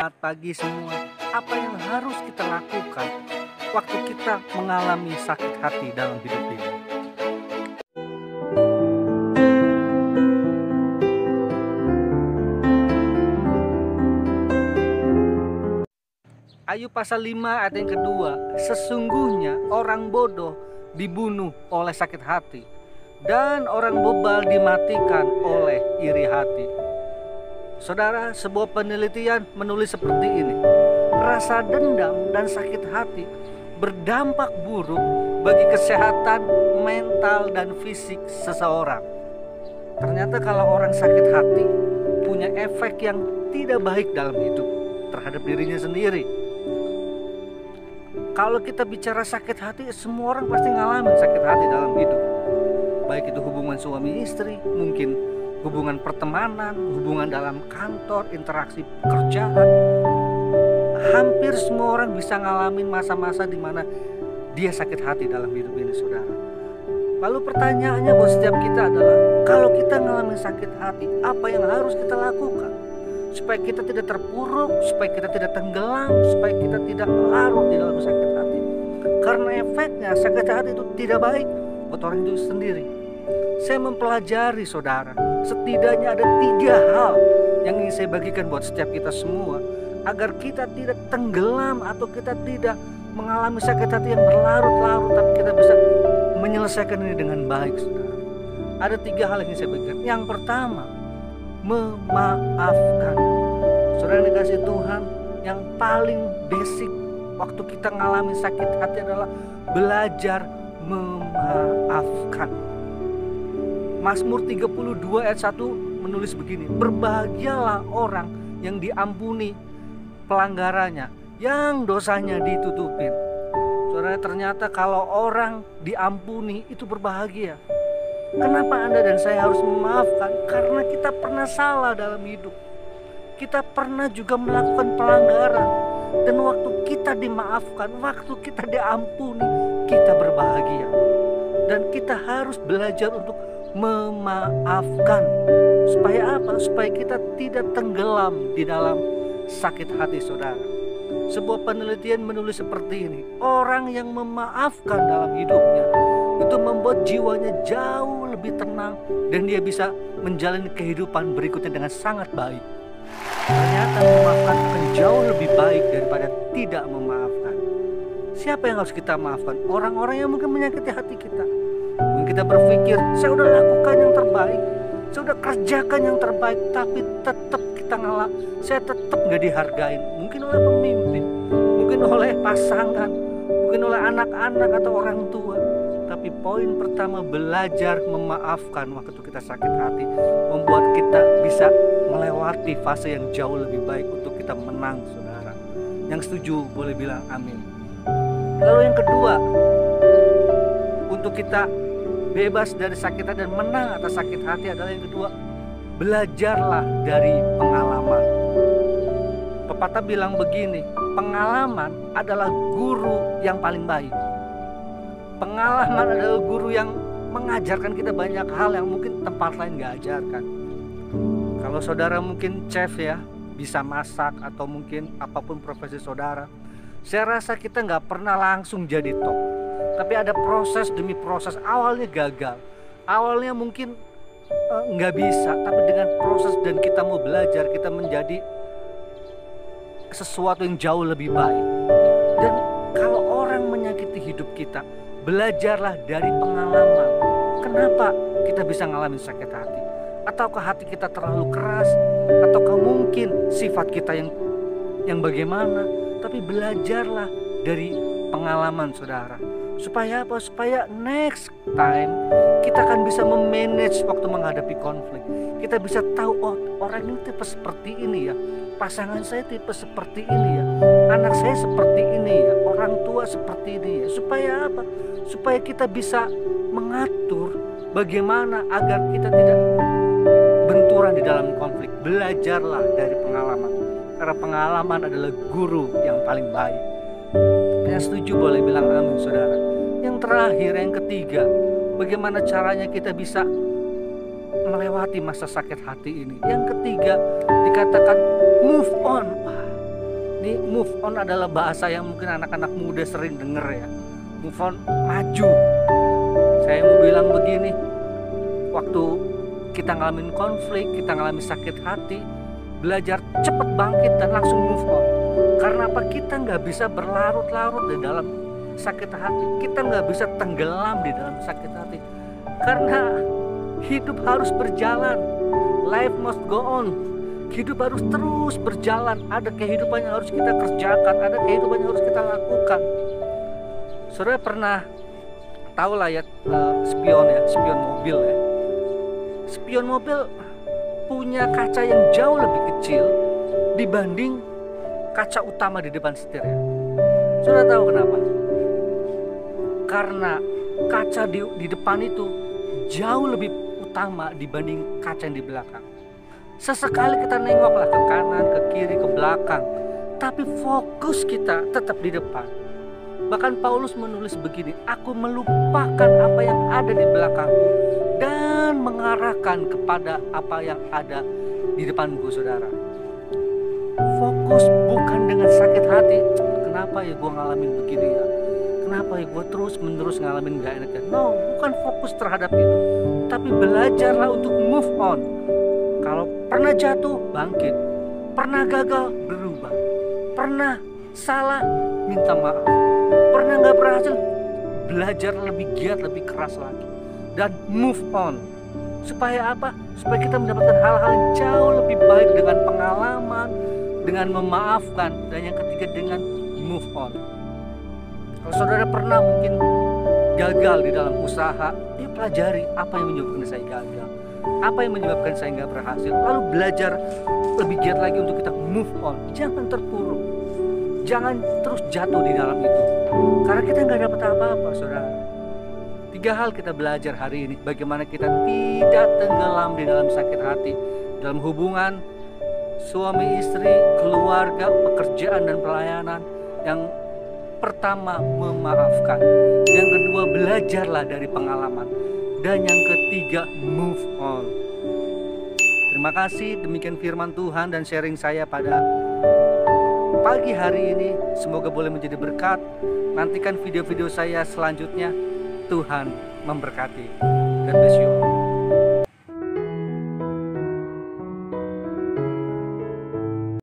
Selamat pagi semua. Apa yang harus kita lakukan waktu kita mengalami sakit hati dalam hidup ini? Ayub pasal 5 ayat yang kedua. Sesungguhnya orang bodoh dibunuh oleh sakit hati, dan orang bebal dimatikan oleh iri hati. Saudara, sebuah penelitian menulis seperti ini. Rasa dendam dan sakit hati berdampak buruk bagi kesehatan mental dan fisik seseorang. Ternyata kalau orang sakit hati punya efek yang tidak baik dalam hidup terhadap dirinya sendiri. Kalau kita bicara sakit hati, semua orang pasti ngalamin sakit hati dalam hidup. Baik itu hubungan suami istri, mungkin hubungan pertemanan, hubungan dalam kantor, interaksi pekerjaan. Hampir semua orang bisa ngalamin masa-masa di mana dia sakit hati dalam hidup ini, saudara. Lalu pertanyaannya buat setiap kita adalah, kalau kita ngalamin sakit hati, apa yang harus kita lakukan supaya kita tidak terpuruk, supaya kita tidak tenggelam, supaya kita tidak larut di dalam sakit hati? Karena efeknya sakit hati itu tidak baik buat orang itu sendiri. Saya mempelajari, saudara, setidaknya ada 3 hal yang ingin saya bagikan buat setiap kita semua, agar kita tidak tenggelam atau kita tidak mengalami sakit hati yang berlarut-larut, tapi kita bisa menyelesaikan ini dengan baik, saudara. Ada 3 hal yang ingin saya bagikan. Yang pertama, memaafkan. Saudara yang dikasih Tuhan, yang paling basic waktu kita mengalami sakit hati adalah belajar memaafkan. Mazmur 32 ayat 1 menulis begini, berbahagialah orang yang diampuni pelanggarannya, yang dosanya ditutupin. Saudara, ternyata kalau orang diampuni itu berbahagia. Kenapa Anda dan saya harus memaafkan? Karena kita pernah salah dalam hidup. Kita pernah juga melakukan pelanggaran. Dan waktu kita dimaafkan, waktu kita diampuni, kita berbahagia. Dan kita harus belajar untuk memaafkan. Supaya apa? Supaya kita tidak tenggelam di dalam sakit hati, saudara. Sebuah penelitian menulis seperti ini. Orang yang memaafkan dalam hidupnya itu membuat jiwanya jauh lebih tenang, dan dia bisa menjalani kehidupan berikutnya dengan sangat baik. Ternyata memaafkan akan jauh lebih baik daripada tidak memaafkan. Siapa yang harus kita maafkan? Orang-orang yang mungkin menyakiti hati kita. Mungkin kita berpikir, saya udah lakukan yang terbaik, saya udah kerjakan yang terbaik, tapi tetap kita ngalah, saya tetap gak dihargain. Mungkin oleh pemimpin, mungkin oleh pasangan, mungkin oleh anak-anak atau orang tua. Tapi poin pertama, belajar memaafkan waktu kita sakit hati, membuat kita bisa melewati fase yang jauh lebih baik untuk kita menang, saudara. Yang setuju boleh bilang amin. Lalu yang kedua, untuk kita bebas dari sakit hati dan menang atas sakit hati adalah yang kedua, belajarlah dari pengalaman. Pepatah bilang begini, pengalaman adalah guru yang paling baik. Pengalaman adalah guru yang mengajarkan kita banyak hal yang mungkin tempat lain gak ajarkan. Kalau saudara mungkin chef ya, bisa masak, atau mungkin apapun profesi saudara, saya rasa kita gak pernah langsung jadi top. Tapi ada proses demi proses. Awalnya gagal, awalnya mungkin gak bisa, tapi dengan proses dan kita mau belajar, kita menjadi sesuatu yang jauh lebih baik. Dan kalau orang menyakiti hidup kita, belajarlah dari pengalaman. Kenapa kita bisa ngalamin sakit hati? Ataukah hati kita terlalu keras? Ataukah mungkin sifat kita yang bagaimana? Tapi belajarlah dari pengalaman, saudara. Supaya apa? Supaya next time kita akan bisa memanage waktu menghadapi konflik. Kita bisa tahu, oh, orang ini tipe seperti ini ya, pasangan saya tipe seperti ini ya, anak saya seperti ini ya, orang tua seperti ini ya. Supaya apa? Supaya kita bisa mengatur bagaimana agar kita tidak benturan di dalam konflik. Belajarlah dari pengalaman, karena pengalaman adalah guru yang paling baik. Yang setuju boleh bilang amin, saudara. Yang terakhir, yang ketiga, bagaimana caranya kita bisa melewati masa sakit hati ini. Yang ketiga, dikatakan move on. Ini move on adalah bahasa yang mungkin anak-anak muda sering denger ya. Move on, maju. Saya mau bilang begini, waktu kita ngalamin konflik, kita ngalamin sakit hati, belajar cepat bangkit dan langsung move on. Karena apa? Kita nggak bisa berlarut-larut di dalam sakit hati. Kita nggak bisa tenggelam di dalam sakit hati. Karena hidup harus berjalan. Life must go on. Hidup harus terus berjalan. Ada kehidupan yang harus kita kerjakan, ada kehidupan yang harus kita lakukan. Saudara pernah tahu lah ya, spion mobil ya. Spion mobil punya kaca yang jauh lebih kecil dibanding kaca utama di depan setir ya. Saudara tahu kenapa? Karena kaca di depan itu jauh lebih utama dibanding kaca yang di belakang. Sesekali kita nengoklah ke kanan, ke kiri, ke belakang, tapi fokus kita tetap di depan. Bahkan Paulus menulis begini, aku melupakan apa yang ada di belakangku dan mengarahkan kepada apa yang ada di depanku, saudara. Fokus bukan dengan sakit hati. Kenapa ya gue ngalamin begini ya? Kenapa ya gue terus menerus ngalamin gak enak ya? No, bukan fokus terhadap itu, tapi belajarlah untuk move on. Kalau pernah jatuh, bangkit. Pernah gagal, berubah. Pernah salah, minta maaf. Pernah gak berhasil, belajar lebih giat, lebih keras lagi. Dan move on. Supaya apa? Supaya kita mendapatkan hal-hal yang jauh lebih baik dengan pengalaman, dengan memaafkan, dan yang ketiga dengan move on. Kalau saudara pernah mungkin gagal di dalam usaha, ya pelajari apa yang menyebabkan saya gagal. Apa yang menyebabkan saya nggak berhasil, lalu belajar lebih giat lagi untuk kita move on. Jangan terpuruk, jangan terus jatuh di dalam itu, karena kita nggak dapat apa-apa, saudara. 3 hal kita belajar hari ini, bagaimana kita tidak tenggelam di dalam sakit hati, dalam hubungan suami istri, keluarga, pekerjaan dan pelayanan. Yang pertama, memaafkan. Yang kedua, belajarlah dari pengalaman. Dan yang ketiga, move on. Terima kasih, demikian firman Tuhan dan sharing saya pada pagi hari ini. Semoga boleh menjadi berkat. Nantikan video-video saya selanjutnya. Tuhan memberkati. God bless you.